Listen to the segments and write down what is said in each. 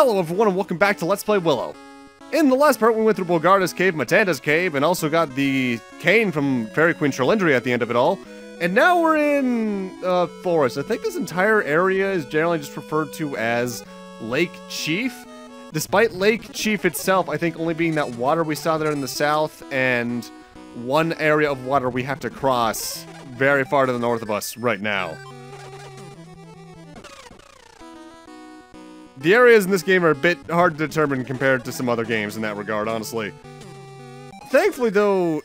Hello everyone and welcome back to Let's Play Willow. In the last part we went through Bolgarda's cave, Matanda's cave, and also got the cane from Fairy Queen Cherlindria at the end of it all. And now we're in forest. I think this entire area is generally just referred to as Lake Cheef. Despite Lake Cheef itself, I think only being that water we saw there in the south and one area of water we have to cross very far to the north of us right now. The areas in this game are a bit hard to determine compared to some other games in that regard, honestly. Thankfully, though,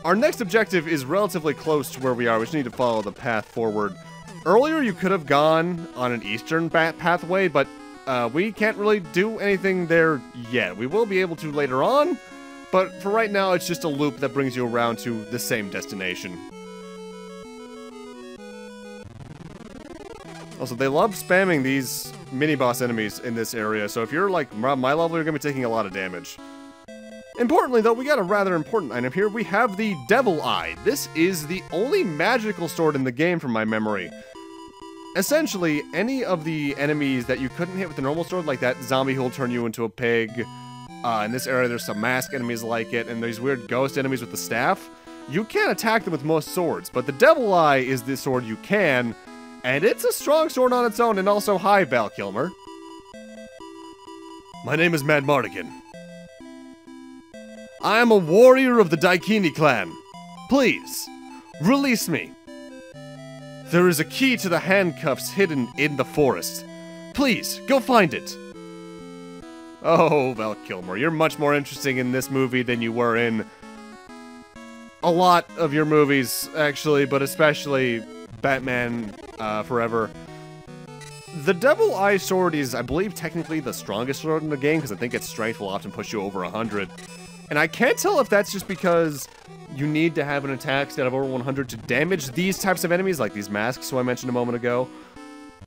our next objective is relatively close to where we are. We just need to follow the path forward. Earlier, you could have gone on an eastern pathway, but we can't really do anything there yet. We will be able to later on, but for right now, it's just a loop that brings you around to the same destination. Also, they love spamming these mini-boss enemies in this area, so if you're like my level, you're going to be taking a lot of damage. Importantly, though, we got a rather important item here. We have the Devil Eye. This is the only magical sword in the game from my memory. Essentially, any of the enemies that you couldn't hit with the normal sword, like that zombie who will turn you into a pig, in this area there's some mask enemies like it, and these weird ghost enemies with the staff, you can't attack them with most swords, but the Devil Eye is the sword you can. And it's a strong sword on its own, and also, hi, Val Kilmer. My name is Mad Mardigan. I am a warrior of the Daikini clan. Please, release me. There is a key to the handcuffs hidden in the forest. Please, go find it. Oh, Val Kilmer, you're much more interesting in this movie than you were in a lot of your movies, actually, but especially Batman Forever. The Devil Eye sword is, I believe, technically the strongest sword in the game, because I think its strength will often push you over 100. And I can't tell if that's just because you need to have an attack stat of over 100 to damage these types of enemies, like these masks who I mentioned a moment ago,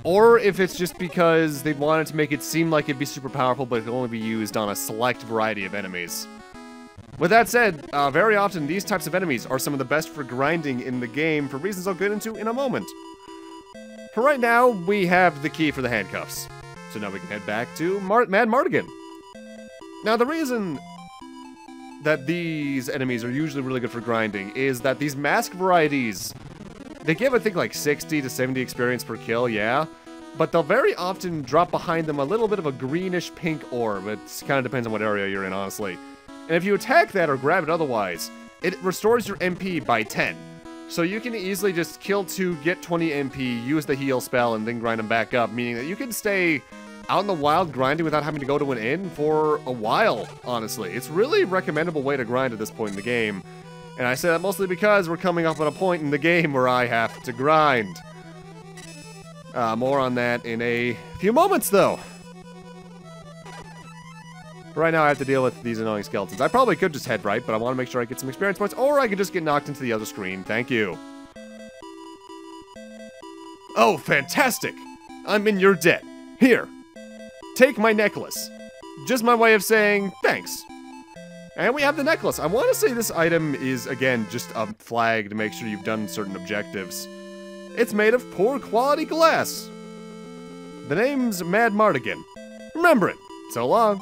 or if it's just because they wanted to make it seem like it'd be super powerful, but it can only be used on a select variety of enemies. With that said, very often these types of enemies are some of the best for grinding in the game for reasons I'll get into in a moment. For right now, we have the key for the handcuffs. So now we can head back to Mad Mardigan. Now the reason that these enemies are usually really good for grinding is that these mask varieties, they give I think like 60 to 70 experience per kill, yeah, but they'll very often drop behind them a little bit of a greenish pink orb. It kind of depends on what area you're in, honestly. And if you attack that or grab it otherwise, it restores your MP by 10. So you can easily just kill 2, get 20 MP, use the heal spell, and then grind them back up, meaning that you can stay out in the wild grinding without having to go to an inn for a while, honestly. It's really a recommendable way to grind at this point in the game. And I say that mostly because we're coming up on a point in the game where I have to grind. More on that in a few moments, though. Right now I have to deal with these annoying skeletons. I probably could just head right, but I want to make sure I get some experience points, or I could just get knocked into the other screen. Thank you. Oh, fantastic! I'm in your debt. Here. Take my necklace. Just my way of saying thanks. And we have the necklace. I want to say this item is, again, just a flag to make sure you've done certain objectives. It's made of poor quality glass. The name's Mad Mardigan. Remember it. So long.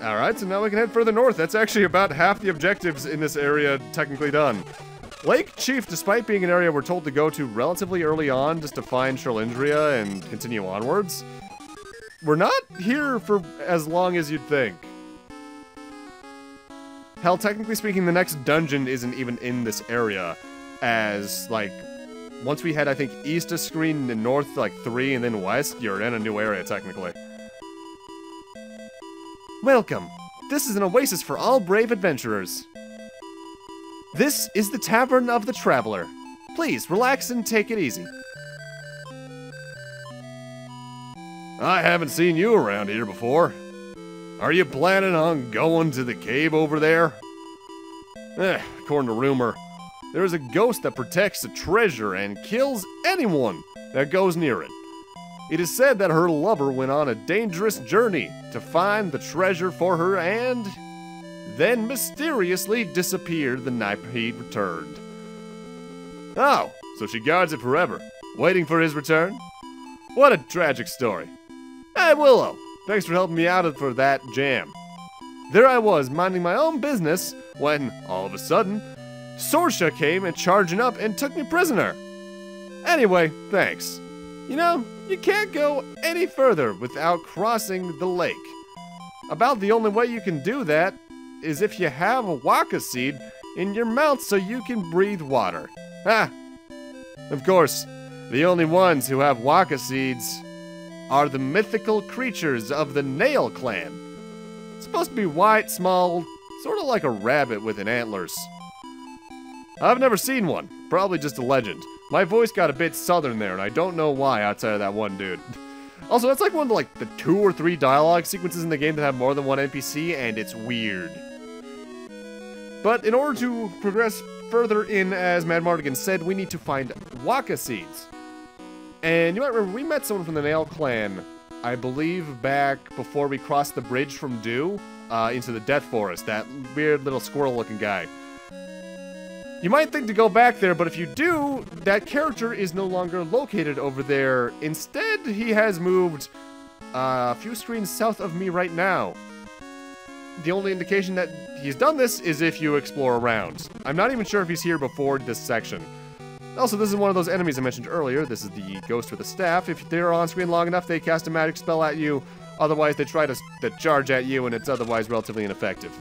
Alright, so now we can head further north. That's actually about half the objectives in this area technically done. Lake Cheef, despite being an area we're told to go to relatively early on just to find Cherlindria and continue onwards, we're not here for as long as you'd think. Hell, technically speaking, the next dungeon isn't even in this area, as, like, once we head, I think, east of screen and north, like, 3, and then west, you're in a new area, technically. Welcome. This is an oasis for all brave adventurers. This is the Tavern of the Traveler. Please, relax and take it easy. I haven't seen you around here before. Are you planning on going to the cave over there? According to rumor, there is a ghost that protects the treasure and kills anyone that goes near it. It is said that her lover went on a dangerous journey to find the treasure for her and then mysteriously disappeared the night he returned. Oh, so she guards it forever, waiting for his return? What a tragic story. Hey, Willow. Thanks for helping me out for that jam. There I was, minding my own business, when, all of a sudden, Socia came and charging up and took me prisoner. Anyway, thanks. You know, you can't go any further without crossing the lake. About the only way you can do that is if you have a waka seed in your mouth so you can breathe water. Ha! Of course, the only ones who have waka seeds are the mythical creatures of the Nail Clan. It's supposed to be white, small, sort of like a rabbit with an antlers. I've never seen one, probably just a legend. My voice got a bit southern there, and I don't know why outside of that one dude. Also, that's like one of the 2 or 3 dialogue sequences in the game that have more than one NPC, and it's weird. But in order to progress further in, as Mad Mardigan said, we need to find waka seeds. And you might remember, we met someone from the Nail Clan, I believe back before we crossed the bridge from Dew into the Death Forest, that weird little squirrel-looking guy. You might think to go back there, but if you do, that character is no longer located over there. Instead, he has moved a few screens south of me right now. The only indication that he's done this is if you explore around. I'm not even sure if he's here before this section. Also, this is one of those enemies I mentioned earlier. This is the ghost with the staff. If they're on screen long enough, they cast a magic spell at you. Otherwise, they try to charge at you, and it's otherwise relatively ineffective.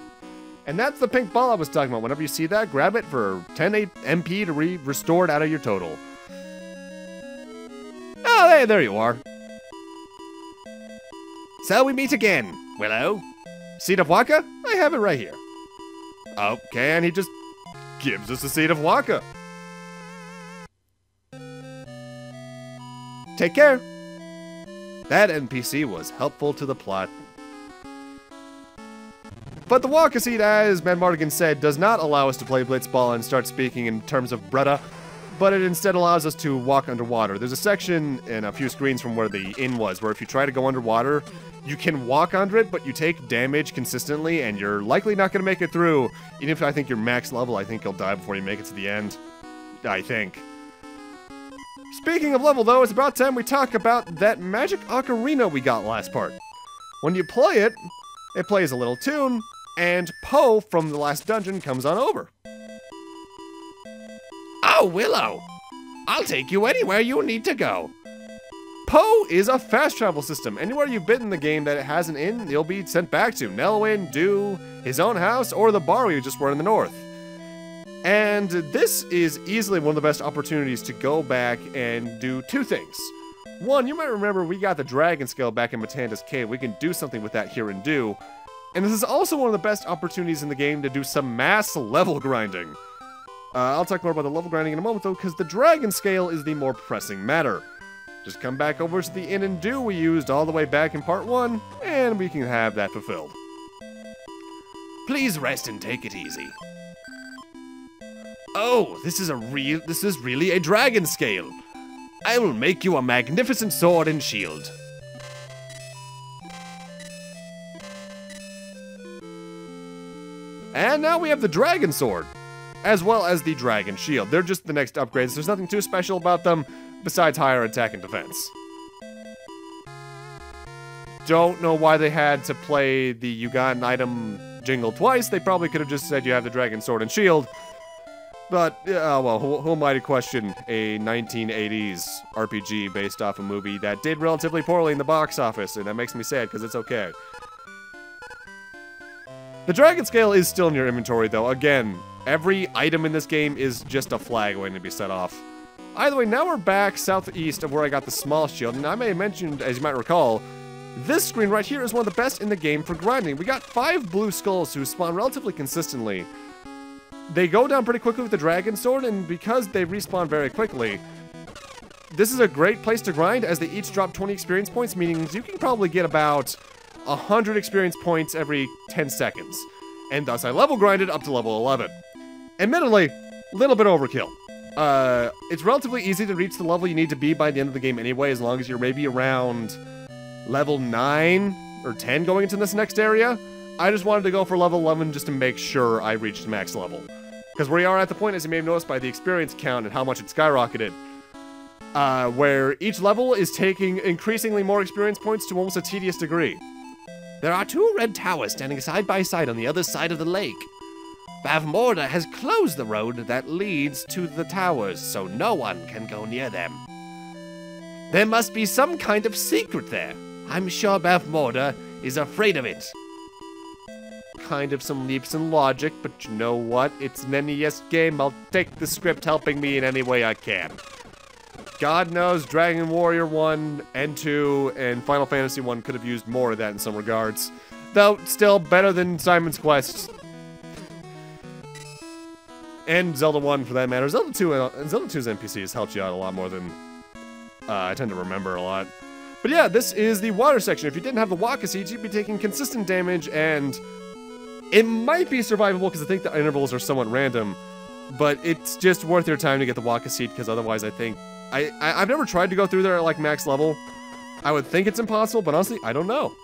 And that's the pink ball I was talking about. Whenever you see that, grab it for 10 MP to restore it out of your total. Oh, hey, there you are. So we meet again, Willow. Seed of Waka? I have it right here. Okay, and he just gives us a Seed of Waka. Take care. That NPC was helpful to the plot. But the Waka Seed, as Mad Mardigan said, does not allow us to play Blitzball and start speaking in terms of Bretta, but it instead allows us to walk underwater. There's a section in a few screens from where the inn was, where if you try to go underwater, you can walk under it, but you take damage consistently, and you're likely not going to make it through. Even if I think you're max level, I think you'll die before you make it to the end. I think. Speaking of level, though, it's about time we talk about that magic ocarina we got last part. When you play it, it plays a little tune, and Poe from the last dungeon comes on over. Oh, Willow! I'll take you anywhere you need to go. Poe is a fast travel system. Anywhere you've been in the game that it has an inn, you'll be sent back to Nelwyn, Dew, his own house, or the bar we just were in the north. And this is easily one of the best opportunities to go back and do 2 things. One, you might remember we got the dragon scale back in Matanda's cave. We can do something with that here in Dew. And this is also one of the best opportunities in the game to do some mass level grinding. I'll talk more about the level grinding in a moment, though, because the dragon scale is the more pressing matter. Just come back over to the inn and Dew we used all the way back in part 1, and we can have that fulfilled. Please rest and take it easy. Oh, this is really a dragon scale. I will make you a magnificent sword and shield. And now we have the dragon sword, as well as the dragon shield. They're just the next upgrades. There's nothing too special about them, besides higher attack and defense. Don't know why they had to play the you got an item jingle twice. They probably could have just said you have the dragon sword and shield. But, well, who am I to question a 1980s RPG based off a movie that did relatively poorly in the box office, and that makes me sad, because it's okay. The dragon scale is still in your inventory, though. Again, every item in this game is just a flag waiting to be set off. Either way, now we're back southeast of where I got the small shield, and I may have mentioned, as you might recall, this screen right here is one of the best in the game for grinding. We got 5 blue skulls who spawn relatively consistently. They go down pretty quickly with the dragon sword, and because they respawn very quickly, this is a great place to grind, as they each drop 20 experience points, meaning you can probably get about 100 experience points every 10 seconds. And thus I level grinded up to level 11. Admittedly, a little bit overkill. It's relatively easy to reach the level you need to be by the end of the game anyway, as long as you're maybe around level 9 or 10 going into this next area. I just wanted to go for level 11 just to make sure I reached max level. Because we are at the point, as you may have noticed by the experience count and how much it skyrocketed, where each level is taking increasingly more experience points to almost a tedious degree. There are 2 red towers standing side by side on the other side of the lake. Bavmorda has closed the road that leads to the towers, so no one can go near them. There must be some kind of secret there. I'm sure Bavmorda is afraid of it. Kind of some leaps in logic, but you know what? It's an NES game. I'll take the script helping me in any way I can. God knows Dragon Warrior 1 and 2 and Final Fantasy 1 could have used more of that in some regards. Though, still better than Simon's Quest. And Zelda 1 for that matter. Zelda 2's NPCs helped you out a lot more than I tend to remember a lot. But yeah, this is the water section. If you didn't have the Waka Seeds, you'd be taking consistent damage, and it might be survivable because I think the intervals are somewhat random. But it's just worth your time to get the Waka Seed, because otherwise I think... I've never tried to go through there at like max level. I would think it's impossible, but honestly, I don't know.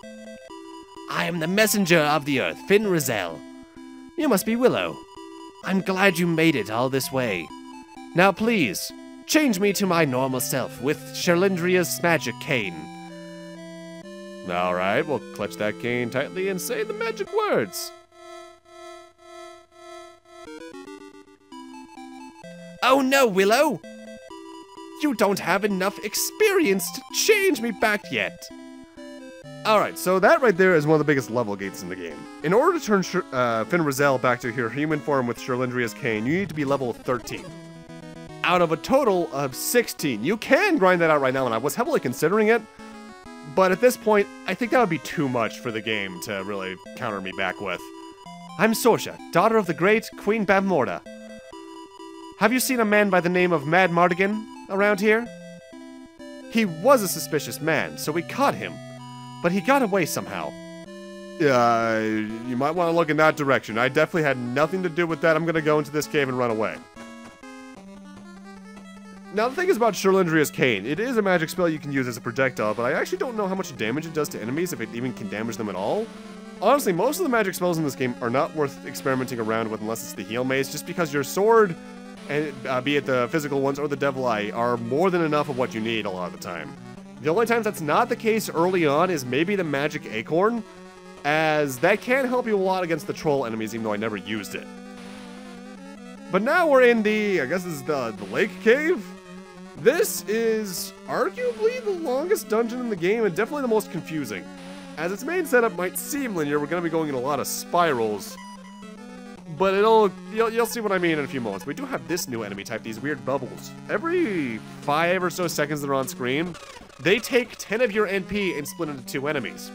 I am the messenger of the earth, Finn Rizal. You must be Willow. I'm glad you made it all this way. Now please, change me to my normal self with Sherlindria's magic cane. Alright, we'll clutch that cane tightly and say the magic words. Oh no, Willow! You don't have enough experience to change me back yet. Alright, so that right there is one of the biggest level gates in the game. In order to turn Finn Rizal back to her human form with Sherlindria's cane, you need to be level 13. Out of a total of 16. You can grind that out right now, and I was heavily considering it, but at this point, I think that would be too much for the game to really counter me back with. I'm Socia, daughter of the great Queen Bavmorda. Have you seen a man by the name of Mad Mardigan around here? He was a suspicious man, so we caught him. But he got away somehow. You might want to look in that direction. I definitely had nothing to do with that. I'm going to go into this cave and run away. Now, the thing is about Sherlindria's cane. It is a magic spell you can use as a projectile, but I actually don't know how much damage it does to enemies, if it even can damage them at all. Honestly, most of the magic spells in this game are not worth experimenting around with unless it's the heal mace, just because your sword, and be it the physical ones or the devil eye, are more than enough of what you need a lot of the time. The only times that's not the case early on is maybe the magic acorn, as that can help you a lot against the troll enemies, even though I never used it. But now we're in the, I guess this is the lake cave? This is arguably the longest dungeon in the game and definitely the most confusing. As its main setup might seem linear, we're going to be going in a lot of spirals. But you'll see what I mean in a few moments. We do have this new enemy type, these weird bubbles. Every 5 or so seconds they're on screen, they take 10 of your NP and split into 2 enemies.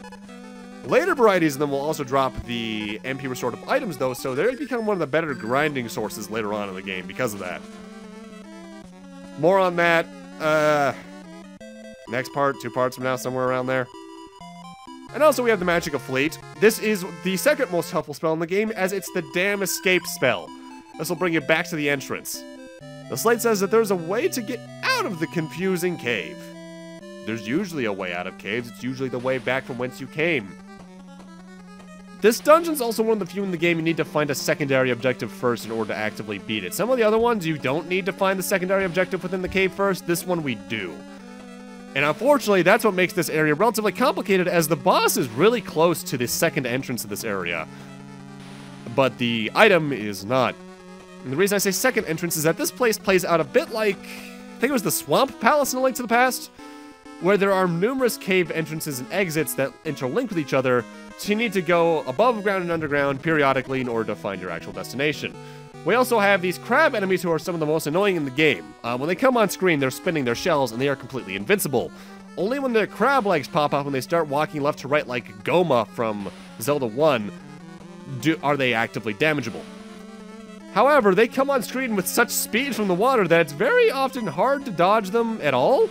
Later varieties of them will also drop the NP restorative items though, so they become one of the better grinding sources later on in the game because of that. More on that, next part, 2 parts from now, somewhere around there. And also we have the Magic of Fleet. This is the second most helpful spell in the game, as it's the damn escape spell. This will bring you back to the entrance. The slate says that there's a way to get out of the confusing cave. There's usually a way out of caves, it's usually the way back from whence you came. This dungeon's also one of the few in the game you need to find a secondary objective first in order to actively beat it. Some of the other ones you don't need to find the secondary objective within the cave first, this one we do. And unfortunately, that's what makes this area relatively complicated, as the boss is really close to the second entrance of this area. But the item is not. And the reason I say second entrance is that this place plays out a bit like, I think it was the Swamp Palace in A Link to the Past, where there are numerous cave entrances and exits that interlink with each other, so you need to go above ground and underground periodically in order to find your actual destination. We also have these crab enemies who are some of the most annoying in the game. When they come on screen, they're spinning their shells and they are completely invincible. Only when their crab legs pop up and they start walking left to right like Goma from Zelda 1 are they actively damageable. However, they come on screen with such speed from the water that it's very often hard to dodge them at all.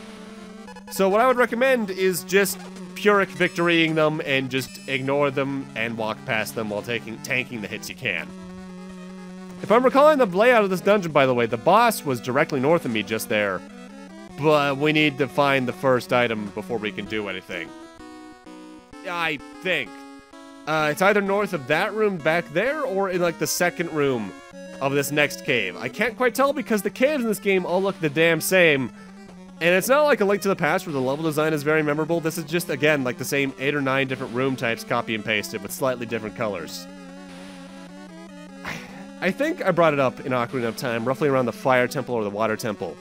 So what I would recommend is just Pyrrhic victorying them and just ignore them and walk past them while tanking the hits you can. If I'm recalling the layout of this dungeon, by the way, the boss was directly north of me just there. But we need to find the first item before we can do anything. I think. It's either north of that room back there or in like the second room of this next cave. I can't quite tell because the caves in this game all look the damn same. And it's not like A Link to the Past where the level design is very memorable. This is just, again, like the same 8 or 9 different room types copy and pasted with slightly different colors. I think I brought it up in Ocarina of Time, roughly around the Fire Temple or the Water Temple.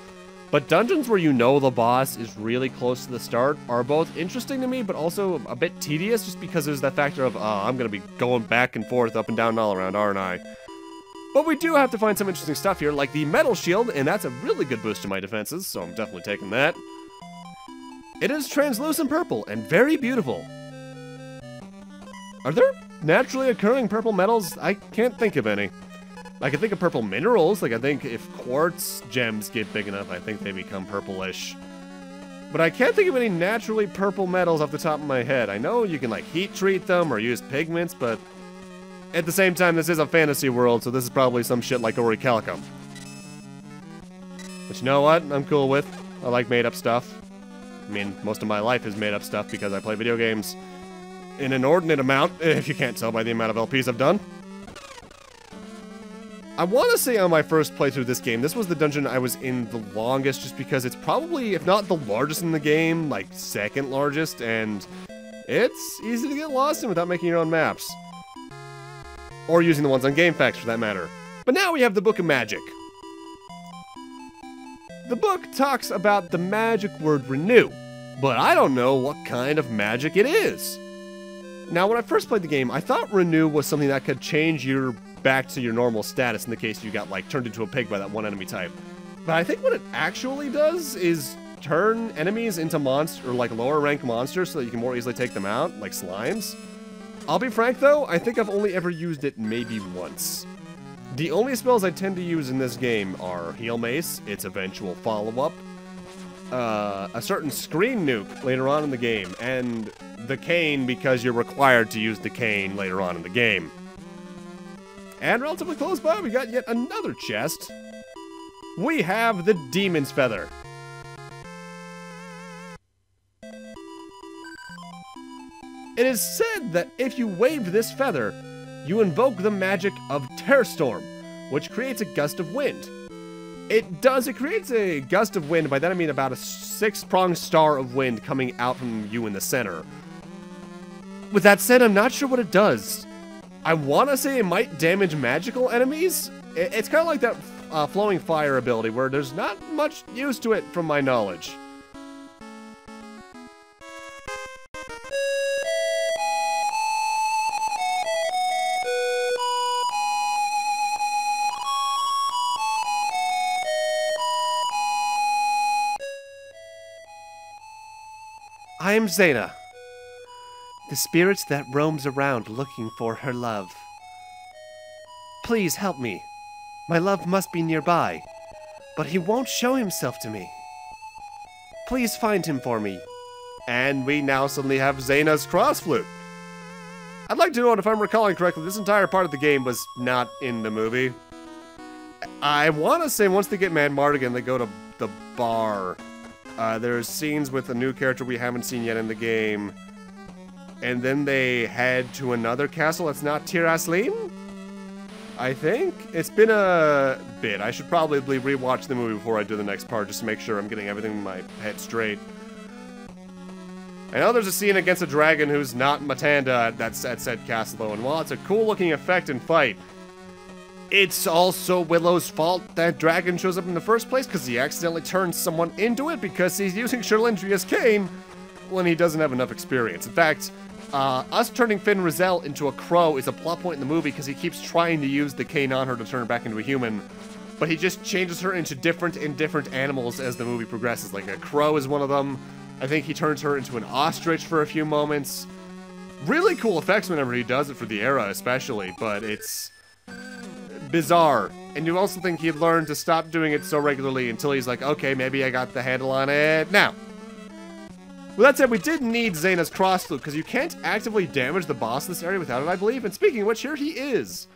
But dungeons where you know the boss is really close to the start are both interesting to me, but also a bit tedious, just because there's that factor of, I'm going to be going back and forth, up and down and all around, aren't I? But we do have to find some interesting stuff here, like the Metal Shield, and that's a really good boost to my defenses, so I'm definitely taking that. It is translucent purple and very beautiful. Are there naturally occurring purple metals? I can't think of any. I can think of purple minerals, like I think if quartz gems get big enough, I think they become purplish. But I can't think of any naturally purple metals off the top of my head. I know you can like heat treat them or use pigments, but at the same time, this is a fantasy world, so this is probably some shit like orichalcum. But you know what? I'm cool with. I like made-up stuff. I mean, most of my life is made-up stuff because I play video games in an inordinate amount, if you can't tell by the amount of LPs I've done. I want to say on my first playthrough of this game, this was the dungeon I was in the longest, just because it's probably, if not the largest in the game, like second largest, and it's easy to get lost in without making your own maps. Or using the ones on GameFAQs for that matter. But now we have the Book of Magic. The book talks about the magic word renew, but I don't know what kind of magic it is. Now, when I first played the game, I thought renew was something that could change your back to your normal status in the case you got, like, turned into a pig by that one enemy type. But I think what it actually does is turn enemies into monsters, or like lower rank monsters, so that you can more easily take them out, like slimes. I'll be frank though, I think I've only ever used it maybe once. The only spells I tend to use in this game are Heal Mace, its eventual follow-up, a certain screen nuke later on in the game, and the cane because you're required to use the cane later on in the game. And relatively close by, we got yet another chest. We have the Demon's Feather. It is said that if you wave this feather, you invoke the magic of Tearstorm, which creates a gust of wind. It creates a gust of wind, by that I mean about a 6-pronged star of wind coming out from you in the center. With that said, I'm not sure what it does. I want to say it might damage magical enemies. It's kind of like that flowing fire ability, where there's not much use to it from my knowledge. I am Zeta, the spirit that roams around looking for her love. Please help me. My love must be nearby, but he won't show himself to me. Please find him for me. And we now suddenly have Zena's cross flute. I'd like to know if I'm recalling correctly, this entire part of the game was not in the movie. I want to say once they get Mad Mardigan, they go to the bar. There's scenes with a new character we haven't seen yet in the game. And then they head to another castle that's not Tir Asleen? I think? It's been a bit. I should probably rewatch the movie before I do the next part, just to make sure I'm getting everything in my head straight. I know there's a scene against a dragon who's not Matanda at said castle, though, and while it's a cool-looking effect and fight, it's also Willow's fault that dragon shows up in the first place, because he accidentally turns someone into it because he's using Cherlindria's cane when he doesn't have enough experience. In fact, us turning Finn Rizal into a crow is a plot point in the movie because he keeps trying to use the cane on her to turn her back into a human, but he just changes her into different animals as the movie progresses. Like a crow is one of them. I think he turns her into an ostrich for a few moments. Really cool effects whenever he does it for the era especially, but it's bizarre. And you also think he'd learn to stop doing it so regularly until he's like, okay, maybe I got the handle on it now. With that said, we did need Zena's cross flute, because you can't actively damage the boss in this area without it, I believe. And speaking of which, here he is.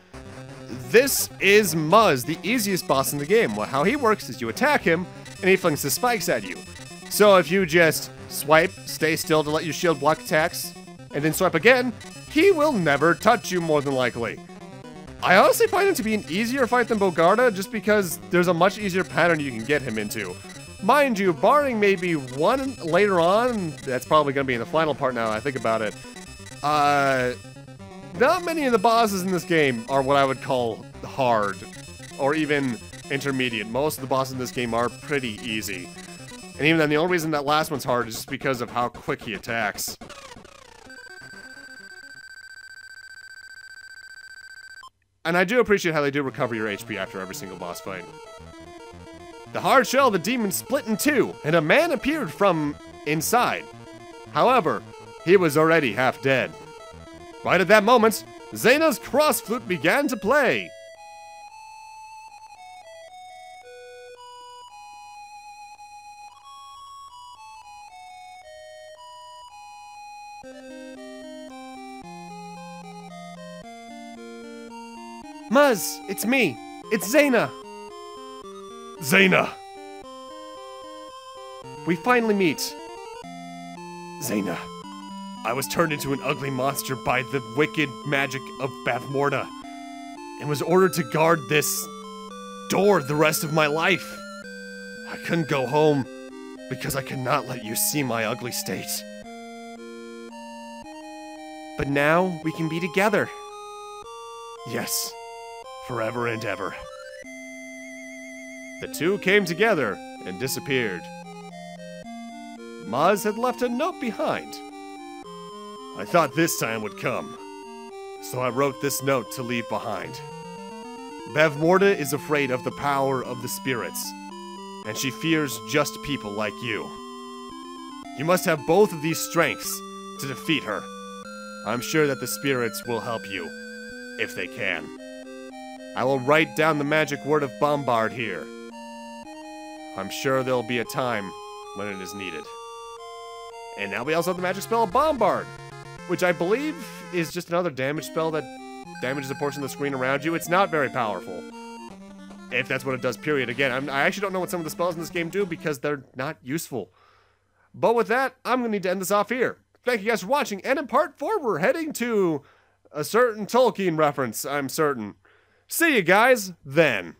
This is Muzz, the easiest boss in the game. Well, how he works is you attack him, and he flings his spikes at you. So if you just swipe, stay still to let your shield block attacks, and then swipe again, he will never touch you more than likely. I honestly find him to be an easier fight than Bogarda, just because there's a much easier pattern you can get him into. Mind you, barring maybe one later on, that's probably going to be in the final part now that I think about it, not many of the bosses in this game are what I would call hard, or even intermediate. Most of the bosses in this game are pretty easy. And even then, the only reason that last one's hard is just because of how quick he attacks. And I do appreciate how they do recover your HP after every single boss fight. The hard shell of the demon split in two, and a man appeared from inside. However, he was already half dead. Right at that moment, Zeta's cross flute began to play. Muzz, it's me. It's Zeta. Zeta. We finally meet. Zeta. I was turned into an ugly monster by the wicked magic of Bavmorda, and was ordered to guard this door the rest of my life. I couldn't go home because I could not let you see my ugly state. But now we can be together. Yes, forever and ever. The two came together and disappeared. Muzz had left a note behind. I thought this time would come, so I wrote this note to leave behind. Bavmorda is afraid of the power of the spirits, and she fears just people like you. You must have both of these strengths to defeat her. I'm sure that the spirits will help you, if they can. I will write down the magic word of Bombard here. I'm sure there'll be a time when it is needed. And now we also have the magic spell of Bombard, which I believe is just another damage spell that damages a portion of the screen around you. It's not very powerful, if that's what it does, period. Again, I actually don't know what some of the spells in this game do because they're not useful. But with that, I'm going to need to end this off here. Thank you guys for watching, and in part 4, we're heading to a certain Tolkien reference, I'm certain. See you guys then.